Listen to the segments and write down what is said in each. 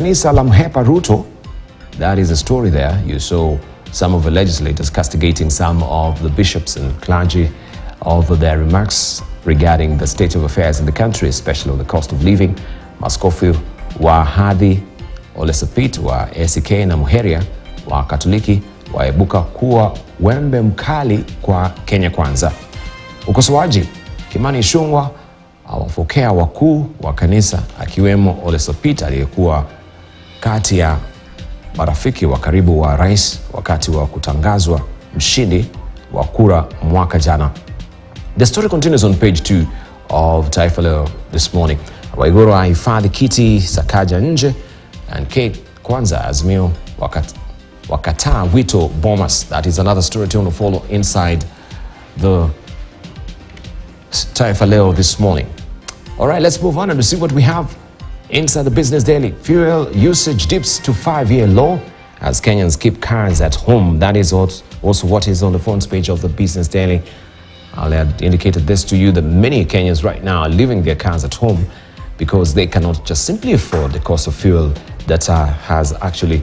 Kanisa la Mhepa Ruto, that is the story there. You saw some of the legislators castigating some of the bishops and clergy over their remarks regarding the state of affairs in the country, especially on the cost of living. Maskofu wa hadhi Ole Sapit wa ACK na Muheria wa Katoliki waibuka kuwa wembe mkali kwa Kenya Kwanza. Ukosoaji: Kimani Ichung'wah awafokea wakuu wa kanisa akiwemo Ole Sapit aliyekuwa kati ya marafiki wa karibu wa rais wakati wa kutangazwa mshindi wa kura mwaka jana. The story continues on page 2 of Taifa Leo this morning. Waiguru ahifadhi kiti Sakaja nje, and K Kwanza Azimio wakataa wito Bomas. That is another story to follow inside the Taifa Leo this morning. All right, let's move on and see what we have inside the Business Daily. Fuel usage dips to 5-year low as Kenyans keep cars at home. That is also what is on the front page of the Business Daily. I had indicated this to you that many Kenyans right now are leaving their cars at home because they cannot just simply afford the cost of fuel that has actually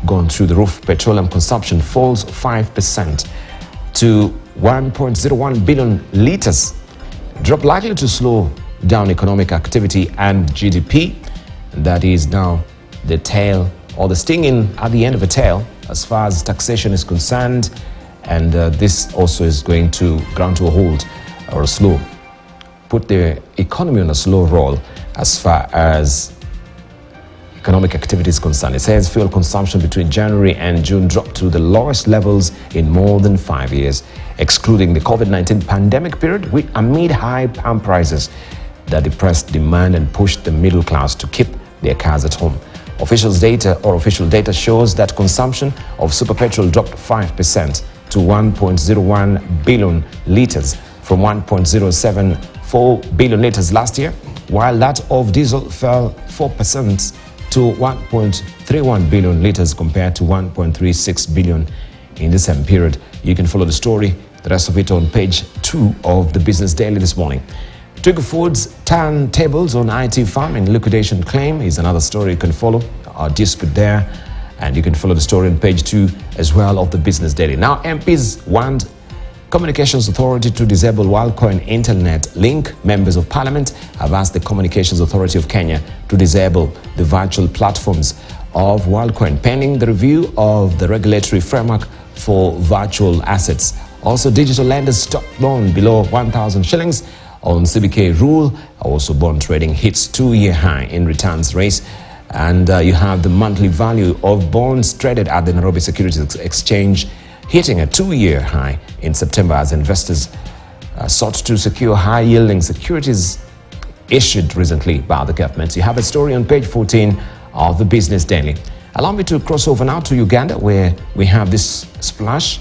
gone through the roof. Petroleum consumption falls 5% to 1.01 billion liters. Drop likely to slow down economic activity and GDP. That is now the tail, or the stinging at the end of a tail as far as taxation is concerned, and this also is going to ground to a halt or a slow, put the economy on a slow roll as far as economic activity is concerned. It says fuel consumption between January and June dropped to the lowest levels in more than 5 years, excluding the COVID-19 pandemic period, amid high pump prices that depressed demand and pushed the middle class to keep their cars at home. Official data shows that consumption of super petrol dropped 5% to 1.01 billion liters from 1.074 billion liters last year, while that of diesel fell 4% to 1.31 billion liters compared to 1.36 billion in the same period. You can follow the story, the rest of it on page 2 of the Business Daily this morning. Twiga Foods turntables on IT farm in liquidation claim is another story you can follow. Our dispute there, and you can follow the story on page 2 as well of the Business Daily. Now, MPs want Communications Authority to disable WorldCoin internet link. Members of Parliament have asked the Communications Authority of Kenya to disable the virtual platforms of WorldCoin, pending the review of the regulatory framework for virtual assets. Also, digital lenders stop loan below 1,000 shillings on CBK rule. Also, bond trading hits 2-year high in returns race. And you have the monthly value of bonds traded at the Nairobi Securities Exchange hitting a 2-year high in September as investors sought to secure high-yielding securities issued recently by the government. You have a story on page 14 of the Business Daily. Allow me to cross over now to Uganda, where we have this splash